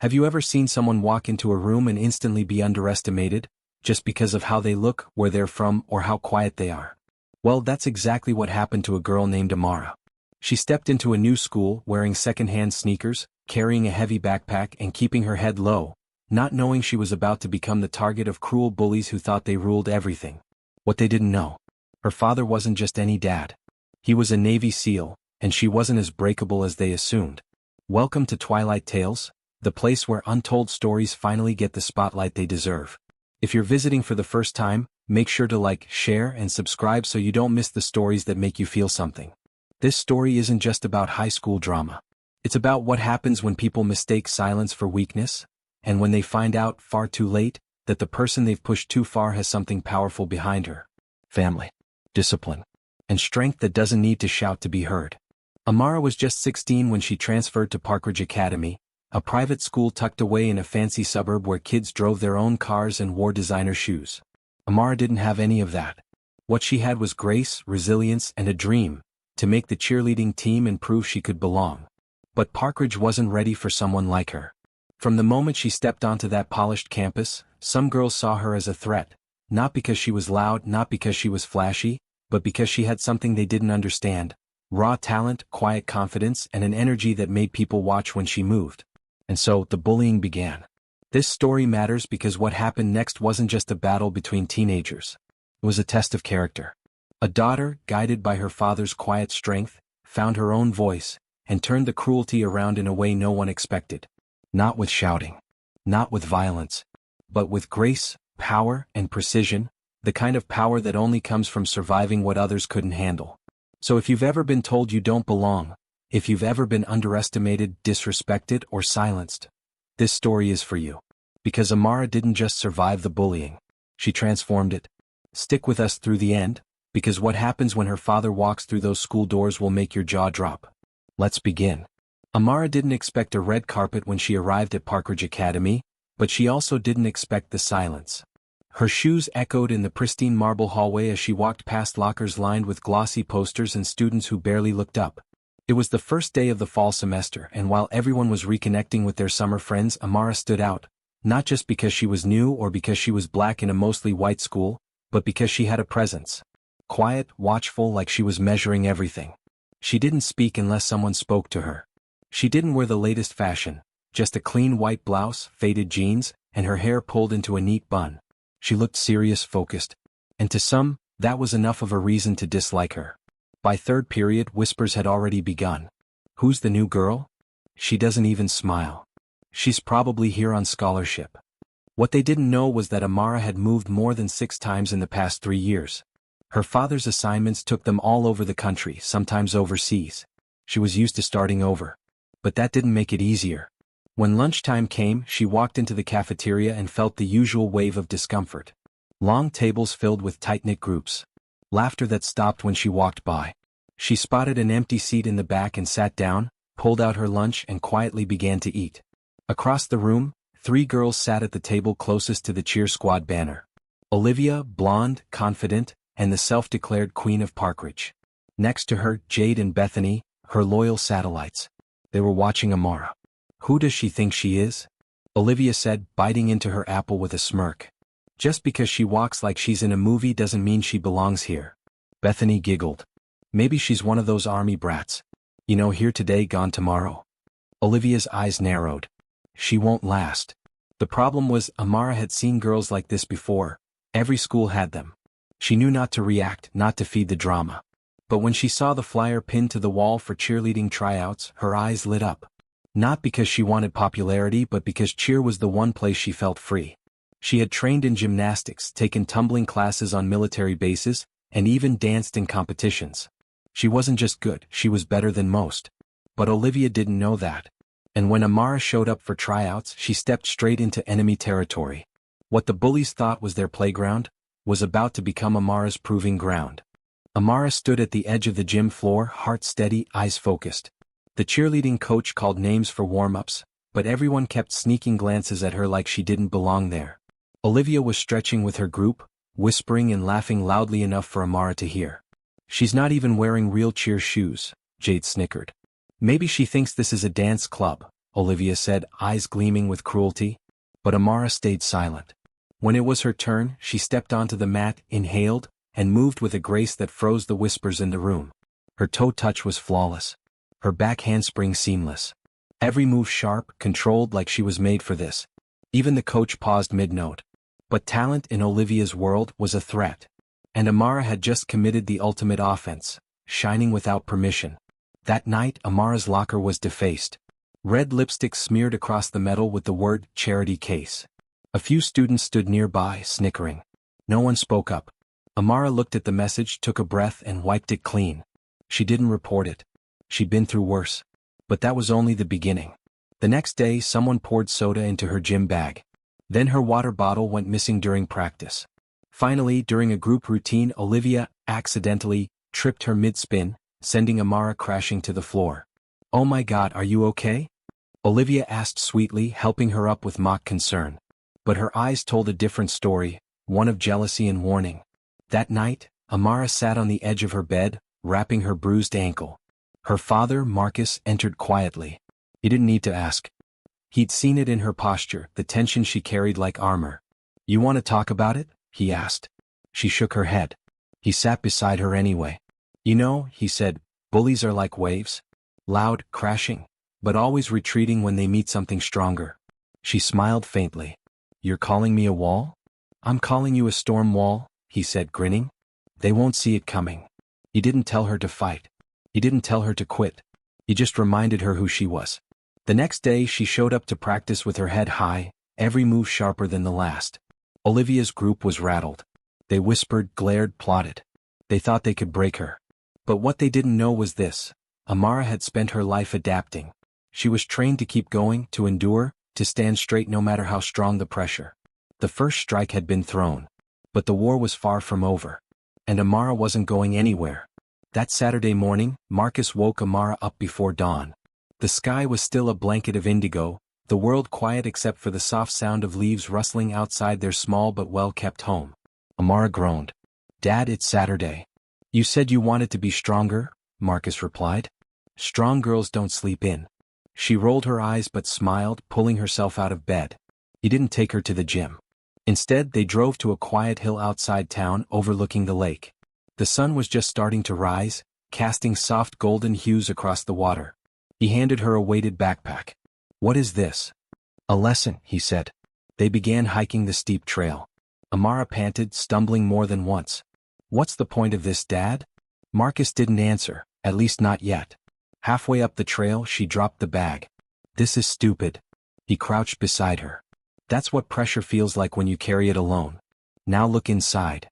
Have you ever seen someone walk into a room and instantly be underestimated, just because of how they look, where they're from, or how quiet they are? Well, that's exactly what happened to a girl named Amara. She stepped into a new school wearing second-hand sneakers, carrying a heavy backpack and keeping her head low, not knowing she was about to become the target of cruel bullies who thought they ruled everything. What they didn't know: her father wasn't just any dad. He was a Navy SEAL, and she wasn't as breakable as they assumed. Welcome to Twilight Tales, the place where untold stories finally get the spotlight they deserve. If you're visiting for the first time, make sure to like, share, and subscribe so you don't miss the stories that make you feel something. This story isn't just about high school drama. It's about what happens when people mistake silence for weakness, and when they find out, far too late, that the person they've pushed too far has something powerful behind her. Family, discipline, and strength that doesn't need to shout to be heard. Amara was just 16 when she transferred to Parkridge Academy, a private school tucked away in a fancy suburb where kids drove their own cars and wore designer shoes. Amara didn't have any of that. What she had was grace, resilience, and a dream to make the cheerleading team and prove she could belong. But Parkridge wasn't ready for someone like her. From the moment she stepped onto that polished campus, some girls saw her as a threat, not because she was loud, not because she was flashy, but because she had something they didn't understand: raw talent, quiet confidence, and an energy that made people watch when she moved. And so, the bullying began. This story matters because what happened next wasn't just a battle between teenagers. It was a test of character. A daughter, guided by her father's quiet strength, found her own voice, and turned the cruelty around in a way no one expected. Not with shouting, not with violence, but with grace, power, and precision, the kind of power that only comes from surviving what others couldn't handle. So if you've ever been told you don't belong, if you've ever been underestimated, disrespected, or silenced, this story is for you. Because Amara didn't just survive the bullying, she transformed it. Stick with us through the end, because what happens when her father walks through those school doors will make your jaw drop. Let's begin. Amara didn't expect a red carpet when she arrived at Parkridge Academy, but she also didn't expect the silence. Her shoes echoed in the pristine marble hallway as she walked past lockers lined with glossy posters and students who barely looked up. It was the first day of the fall semester, and while everyone was reconnecting with their summer friends, Amara stood out, not just because she was new or because she was black in a mostly white school, but because she had a presence. Quiet, watchful, like she was measuring everything. She didn't speak unless someone spoke to her. She didn't wear the latest fashion, just a clean white blouse, faded jeans, and her hair pulled into a neat bun. She looked serious, focused, and to some, that was enough of a reason to dislike her. By third period, whispers had already begun. Who's the new girl? She doesn't even smile. She's probably here on scholarship. What they didn't know was that Amara had moved more than 6 times in the past 3 years. Her father's assignments took them all over the country, sometimes overseas. She was used to starting over. But that didn't make it easier. When lunchtime came, she walked into the cafeteria and felt the usual wave of discomfort. Long tables filled with tight-knit groups. Laughter that stopped when she walked by. She spotted an empty seat in the back and sat down, pulled out her lunch and quietly began to eat. Across the room, 3 girls sat at the table closest to the cheer squad banner. Olivia, blonde, confident, and the self-declared queen of Parkridge. Next to her, Jade and Bethany, her loyal satellites. They were watching Amara. Who does she think she is? Olivia said, biting into her apple with a smirk. Just because she walks like she's in a movie doesn't mean she belongs here. Bethany giggled. Maybe she's one of those army brats. You know, here today, gone tomorrow. Olivia's eyes narrowed. She won't last. The problem was, Amara had seen girls like this before. Every school had them. She knew not to react, not to feed the drama. But when she saw the flyer pinned to the wall for cheerleading tryouts, her eyes lit up. Not because she wanted popularity, but because cheer was the one place she felt free. She had trained in gymnastics, taken tumbling classes on military bases, and even danced in competitions. She wasn't just good, she was better than most. But Olivia didn't know that. And when Amara showed up for tryouts, she stepped straight into enemy territory. What the bullies thought was their playground was about to become Amara's proving ground. Amara stood at the edge of the gym floor, heart steady, eyes focused. The cheerleading coach called names for warm-ups, but everyone kept sneaking glances at her like she didn't belong there. Olivia was stretching with her group, whispering and laughing loudly enough for Amara to hear. She's not even wearing real cheer shoes, Jade snickered. Maybe she thinks this is a dance club, Olivia said, eyes gleaming with cruelty. But Amara stayed silent. When it was her turn, she stepped onto the mat, inhaled, and moved with a grace that froze the whispers in the room. Her toe touch was flawless. Her back handspring seamless. Every move sharp, controlled like she was made for this. Even the coach paused mid-note. But talent in Olivia's world was a threat. And Amara had just committed the ultimate offense, shining without permission. That night, Amara's locker was defaced. Red lipstick smeared across the metal with the word charity case. A few students stood nearby, snickering. No one spoke up. Amara looked at the message, took a breath, and wiped it clean. She didn't report it. She'd been through worse. But that was only the beginning. The next day, someone poured soda into her gym bag. Then her water bottle went missing during practice. Finally, during a group routine, Olivia accidentally tripped her mid-spin, sending Amara crashing to the floor. "Oh my God, are you okay?" Olivia asked sweetly, helping her up with mock concern. But her eyes told a different story, one of jealousy and warning. That night, Amara sat on the edge of her bed, wrapping her bruised ankle. Her father, Marcus, entered quietly. He didn't need to ask. He'd seen it in her posture, the tension she carried like armor. "You want to talk about it?" he asked. She shook her head. He sat beside her anyway. "You know," he said, "bullies are like waves. Loud, crashing, but always retreating when they meet something stronger." She smiled faintly. "You're calling me a wall?" "I'm calling you a storm wall," he said, grinning. "They won't see it coming." He didn't tell her to fight. He didn't tell her to quit. He just reminded her who she was. The next day she showed up to practice with her head high, every move sharper than the last. Olivia's group was rattled. They whispered, glared, plotted. They thought they could break her. But what they didn't know was this. Amara had spent her life adapting. She was trained to keep going, to endure, to stand straight no matter how strong the pressure. The first strike had been thrown. But the war was far from over. And Amara wasn't going anywhere. That Saturday morning, Marcus woke Amara up before dawn. The sky was still a blanket of indigo, the world quiet except for the soft sound of leaves rustling outside their small but well-kept home. Amara groaned. "Dad, it's Saturday." "You said you wanted to be stronger," Marcus replied. "Strong girls don't sleep in." She rolled her eyes but smiled, pulling herself out of bed. He didn't take her to the gym. Instead, they drove to a quiet hill outside town overlooking the lake. The sun was just starting to rise, casting soft golden hues across the water. He handed her a weighted backpack. "What is this?" "A lesson," he said. They began hiking the steep trail. Amara panted, stumbling more than once. "What's the point of this, Dad?" Marcus didn't answer, at least not yet. Halfway up the trail, she dropped the bag. "This is stupid." He crouched beside her. "That's what pressure feels like when you carry it alone. Now look inside."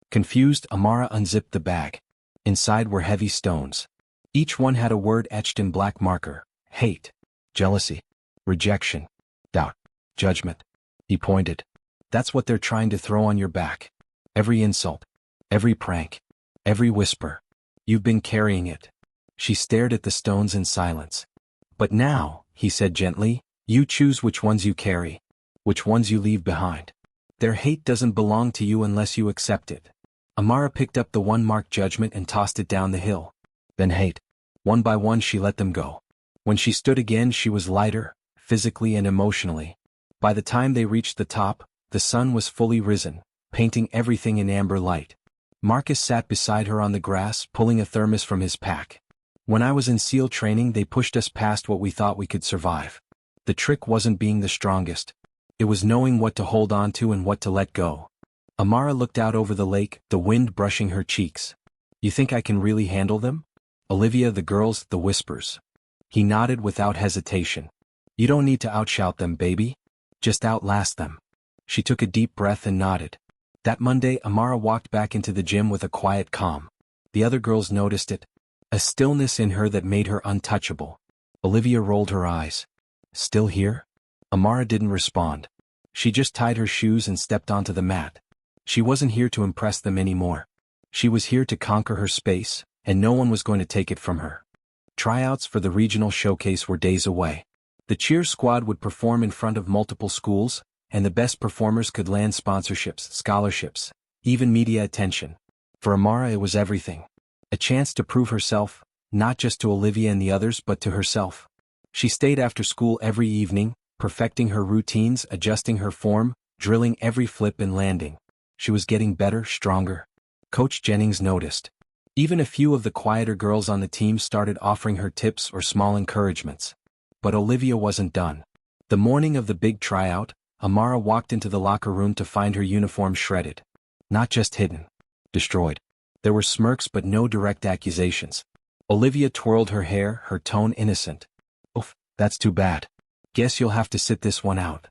Confused, Amara unzipped the bag. Inside were heavy stones. Each one had a word etched in black marker: hate, jealousy, rejection, doubt, judgment. He pointed. "That's what they're trying to throw on your back. Every insult, every prank, every whisper. You've been carrying it." She stared at the stones in silence. "But now," he said gently, "you choose which ones you carry, which ones you leave behind. Their hate doesn't belong to you unless you accept it." Amara picked up the one marked judgment and tossed it down the hill. Then hate. One by one she let them go. When she stood again she was lighter, physically and emotionally. By the time they reached the top, the sun was fully risen, painting everything in amber light. Marcus sat beside her on the grass, pulling a thermos from his pack. "When I was in SEAL training they pushed us past what we thought we could survive. The trick wasn't being the strongest. It was knowing what to hold on to and what to let go." Amara looked out over the lake, the wind brushing her cheeks. "You think I can really handle them? Olivia, the girls, the whispers." He nodded without hesitation. "You don't need to outshout them, baby. Just outlast them." She took a deep breath and nodded. That Monday, Amara walked back into the gym with a quiet calm. The other girls noticed it. A stillness in her that made her untouchable. Olivia rolled her eyes. "Still here?" Amara didn't respond. She just tied her shoes and stepped onto the mat. She wasn't here to impress them anymore. She was here to conquer her space, and no one was going to take it from her. Tryouts for the regional showcase were days away. The cheer squad would perform in front of multiple schools, and the best performers could land sponsorships, scholarships, even media attention. For Amara it was everything. A chance to prove herself, not just to Olivia and the others but to herself. She stayed after school every evening, perfecting her routines, adjusting her form, drilling every flip and landing. She was getting better, stronger. Coach Jennings noticed. Even a few of the quieter girls on the team started offering her tips or small encouragements. But Olivia wasn't done. The morning of the big tryout, Amara walked into the locker room to find her uniform shredded. Not just hidden. Destroyed. There were smirks but no direct accusations. Olivia twirled her hair, her tone innocent. "Oof, that's too bad. Guess you'll have to sit this one out."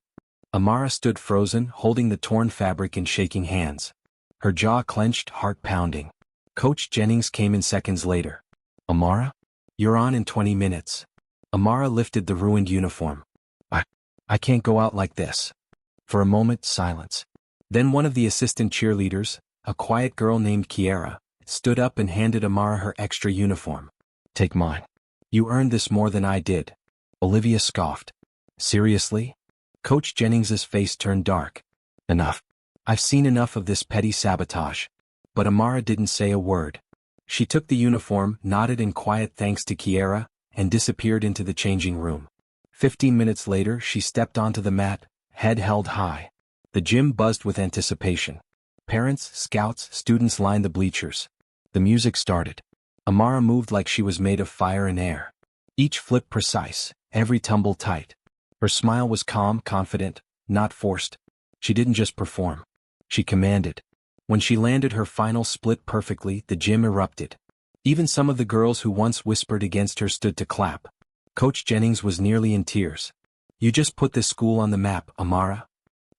Amara stood frozen, holding the torn fabric in shaking hands. Her jaw clenched, heart pounding. Coach Jennings came in seconds later. "Amara? You're on in 20 minutes. Amara lifted the ruined uniform. I can't go out like this." For a moment, silence. Then one of the assistant cheerleaders, a quiet girl named Kiara, stood up and handed Amara her extra uniform. "Take mine. You earned this more than I did." Olivia scoffed. "Seriously?" Coach Jennings's face turned dark. "Enough. I've seen enough of this petty sabotage." But Amara didn't say a word. She took the uniform, nodded in quiet thanks to Kiara, and disappeared into the changing room. 15 minutes later, she stepped onto the mat, head held high. The gym buzzed with anticipation. Parents, scouts, students lined the bleachers. The music started. Amara moved like she was made of fire and air. Each flip precise, every tumble tight. Her smile was calm, confident, not forced. She didn't just perform. She commanded. When she landed her final split perfectly, the gym erupted. Even some of the girls who once whispered against her stood to clap. Coach Jennings was nearly in tears. "You just put this school on the map, Amara."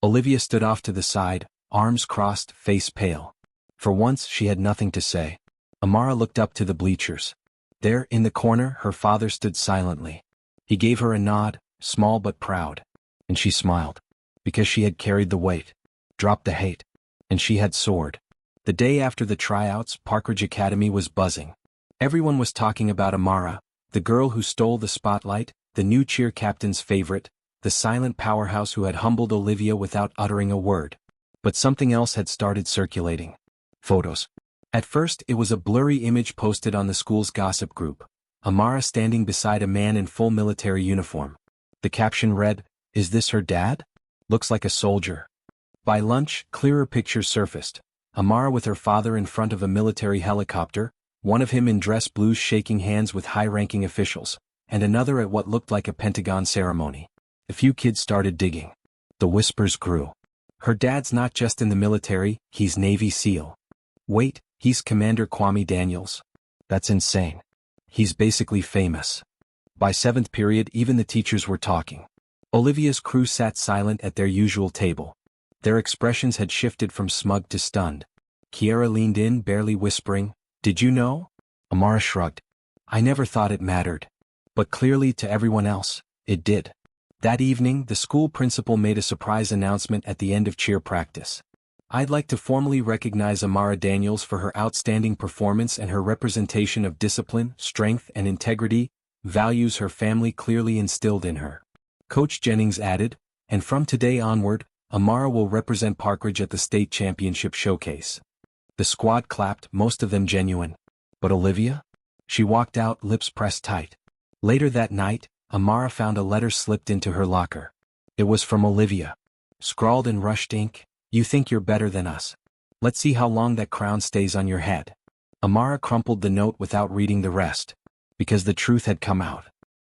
Olivia stood off to the side, arms crossed, face pale. For once, she had nothing to say. Amara looked up to the bleachers. There, in the corner, her father stood silently. He gave her a nod, small but proud. And she smiled. Because she had carried the weight, dropped the hate, and she had soared. The day after the tryouts, Parkridge Academy was buzzing. Everyone was talking about Amara, the girl who stole the spotlight, the new cheer captain's favorite, the silent powerhouse who had humbled Olivia without uttering a word. But something else had started circulating. Photos. At first, it was a blurry image posted on the school's gossip group. Amara standing beside a man in full military uniform. The caption read, "Is this her dad? Looks like a soldier." By lunch, clearer pictures surfaced. Amara with her father in front of a military helicopter, one of him in dress blues shaking hands with high-ranking officials, and another at what looked like a Pentagon ceremony. A few kids started digging. The whispers grew. "Her dad's not just in the military, he's Navy SEAL. Wait, he's Commander Kwame Daniels. That's insane. He's basically famous." By seventh period, even the teachers were talking. Olivia's crew sat silent at their usual table. Their expressions had shifted from smug to stunned. Kiara leaned in, barely whispering, "Did you know?" Amara shrugged. "I never thought it mattered." But clearly to everyone else, it did. That evening, the school principal made a surprise announcement at the end of cheer practice. "I'd like to formally recognize Amara Daniels for her outstanding performance and her representation of discipline, strength, and integrity, values her family clearly instilled in her." Coach Jennings added, "And from today onward, Amara will represent Parkridge at the state championship showcase." The squad clapped, most of them genuine. But Olivia? She walked out, lips pressed tight. Later that night, Amara found a letter slipped into her locker. It was from Olivia. Scrawled in rushed ink, "You think you're better than us. Let's see how long that crown stays on your head." Amara crumpled the note without reading the rest. Because the truth had come out.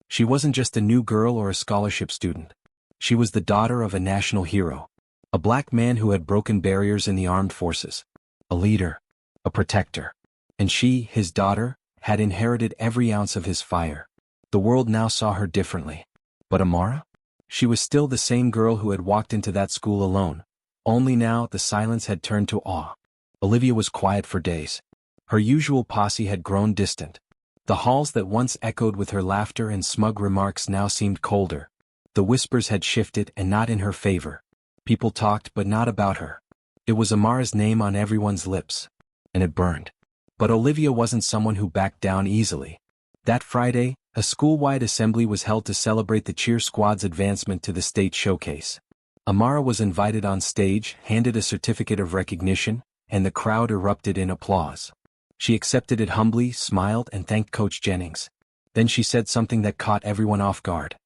She wasn't just a new girl or a scholarship student. She was the daughter of a national hero. A black man who had broken barriers in the armed forces. A leader. A protector. And she, his daughter, had inherited every ounce of his fire. The world now saw her differently. But Amara? She was still the same girl who had walked into that school alone. Only now the silence had turned to awe. Olivia was quiet for days. Her usual posse had grown distant. The halls that once echoed with her laughter and smug remarks now seemed colder. The whispers had shifted and not in her favor. People talked but not about her. It was Amara's name on everyone's lips. And it burned. But Olivia wasn't someone who backed down easily. That Friday, a school-wide assembly was held to celebrate the cheer squad's advancement to the state showcase. Amara was invited on stage, handed a certificate of recognition, and the crowd erupted in applause. She accepted it humbly, smiled, and thanked Coach Jennings. Then she said something that caught everyone off guard.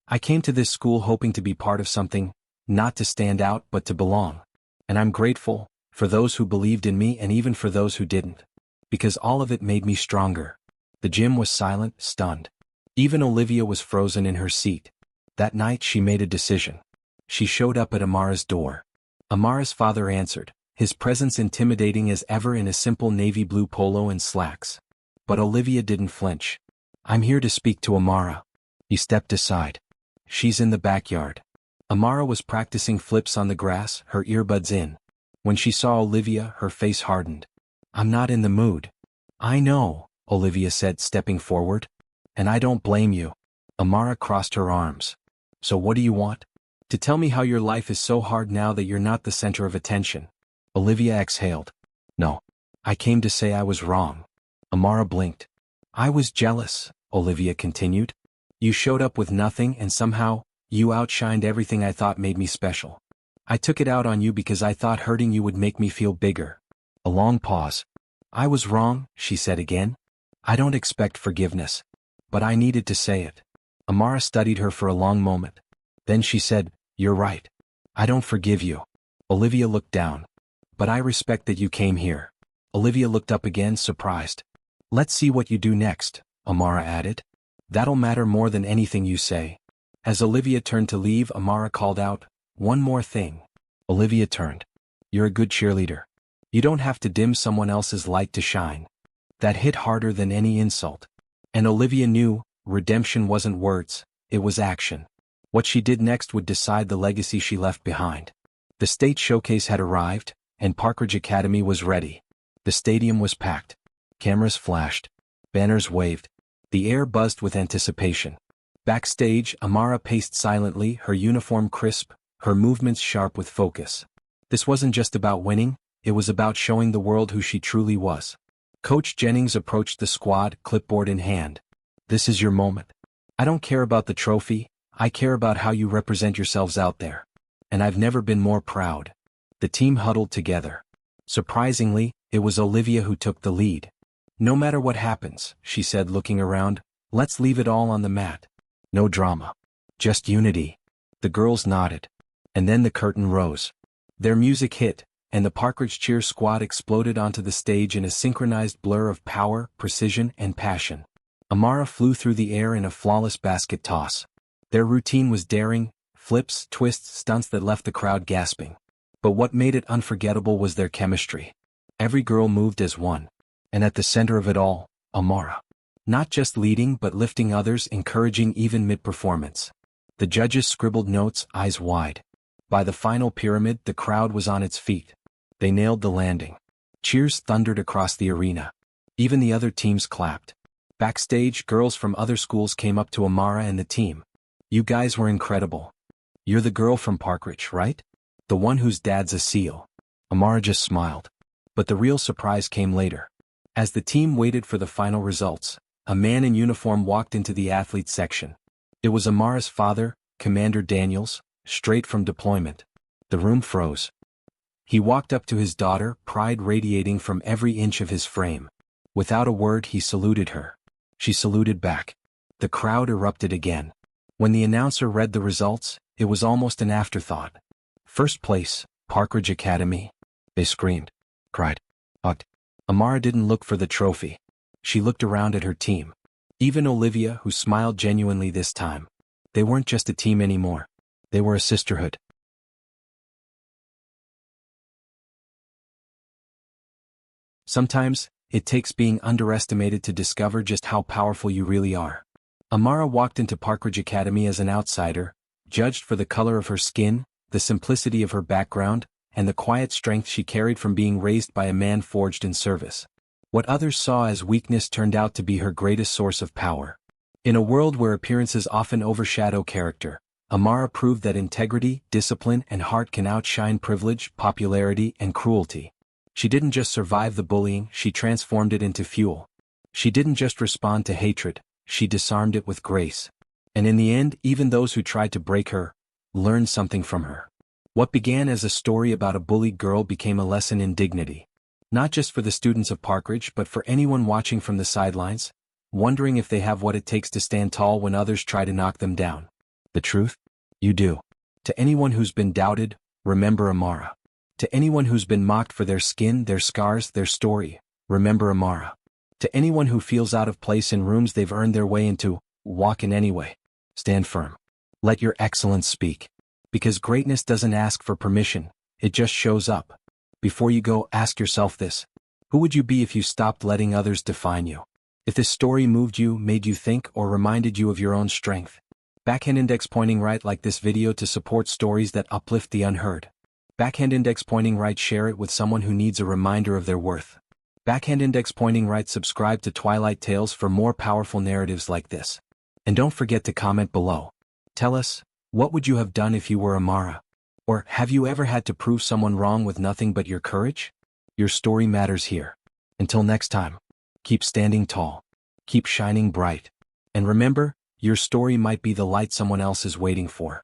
I came to this school hoping to be part of something, not to stand out but to belong. And I'm grateful, for those who believed in me and even for those who didn't. Because all of it made me stronger. The gym was silent, stunned. Even Olivia was frozen in her seat. That night she made a decision. She showed up at Amara's door. Amara's father answered, his presence intimidating as ever in a simple navy blue polo and slacks. But Olivia didn't flinch. I'm here to speak to Amara. He stepped aside. She's in the backyard. Amara was practicing flips on the grass, her earbuds in. When she saw Olivia, her face hardened. I'm not in the mood. I know, Olivia said, stepping forward. And I don't blame you. Amara crossed her arms. So what do you want? To tell me how your life is so hard now that you're not the center of attention. Olivia exhaled. No. I came to say I was wrong. Amara blinked. I was jealous, Olivia continued. You showed up with nothing and somehow, you outshined everything I thought made me special. I took it out on you because I thought hurting you would make me feel bigger. A long pause. I was wrong, she said again. I don't expect forgiveness. But I needed to say it. Amara studied her for a long moment. Then she said, You're right. I don't forgive you. Olivia looked down. But I respect that you came here. Olivia looked up again, surprised. Let's see what you do next, Amara added. That'll matter more than anything you say. As Olivia turned to leave, Amara called out, One more thing. Olivia turned. You're a good cheerleader. You don't have to dim someone else's light to shine. That hit harder than any insult. And Olivia knew, redemption wasn't words, it was action. What she did next would decide the legacy she left behind. The state showcase had arrived, and Parkridge Academy was ready. The stadium was packed. Cameras flashed. Banners waved. The air buzzed with anticipation. Backstage, Amara paced silently, her uniform crisp, her movements sharp with focus. This wasn't just about winning, it was about showing the world who she truly was. Coach Jennings approached the squad, clipboard in hand. This is your moment. I don't care about the trophy, I care about how you represent yourselves out there. And I've never been more proud. The team huddled together. Surprisingly, it was Olivia who took the lead. No matter what happens, she said, looking around, let's leave it all on the mat. No drama. Just unity. The girls nodded. And then the curtain rose. Their music hit, and the Parkridge cheer squad exploded onto the stage in a synchronized blur of power, precision, and passion. Amara flew through the air in a flawless basket toss. Their routine was daring, flips, twists, stunts that left the crowd gasping. But what made it unforgettable was their chemistry. Every girl moved as one. And at the center of it all, Amara. Not just leading but lifting others, encouraging even mid-performance. The judges scribbled notes, eyes wide. By the final pyramid, the crowd was on its feet. They nailed the landing. Cheers thundered across the arena. Even the other teams clapped. Backstage, girls from other schools came up to Amara and the team. You guys were incredible. You're the girl from Parkridge, right? The one whose dad's a SEAL. Amara just smiled. But the real surprise came later. As the team waited for the final results, a man in uniform walked into the athletes section. It was Amara's father, Commander Daniels, straight from deployment. The room froze. He walked up to his daughter, pride radiating from every inch of his frame. Without a word, he saluted her. She saluted back. The crowd erupted again. When the announcer read the results, it was almost an afterthought. First place, Parkridge Academy. They screamed. Cried. Hugged. Amara didn't look for the trophy. She looked around at her team. Even Olivia, who smiled genuinely this time. They weren't just a team anymore. They were a sisterhood. Sometimes, it takes being underestimated to discover just how powerful you really are. Amara walked into Parkridge Academy as an outsider, judged for the color of her skin, the simplicity of her background, and the quiet strength she carried from being raised by a man forged in service. What others saw as weakness turned out to be her greatest source of power. In a world where appearances often overshadow character, Amara proved that integrity, discipline, and heart can outshine privilege, popularity, and cruelty. She didn't just survive the bullying, she transformed it into fuel. She didn't just respond to hatred, she disarmed it with grace. And in the end, even those who tried to break her, learned something from her. What began as a story about a bullied girl became a lesson in dignity. Not just for the students of Parkridge but for anyone watching from the sidelines. wondering if they have what it takes to stand tall when others try to knock them down. The truth? You do. To anyone who's been doubted, remember Amara. To anyone who's been mocked for their skin, their scars, their story, remember Amara. To anyone who feels out of place in rooms they've earned their way into, walk in anyway. Stand firm. Let your excellence speak. Because greatness doesn't ask for permission, it just shows up. Before you go, ask yourself this. Who would you be if you stopped letting others define you? If this story moved you, made you think, or reminded you of your own strength? Backhand index pointing right, like this video to support stories that uplift the unheard. Backhand index pointing right, share it with someone who needs a reminder of their worth. Backhand index pointing right, subscribe to Twilight Tales for more powerful narratives like this. And don't forget to comment below. Tell us, what would you have done if you were Amara? Or have you ever had to prove someone wrong with nothing but your courage? Your story matters here. Until next time, keep standing tall, keep shining bright, and remember, your story might be the light someone else is waiting for.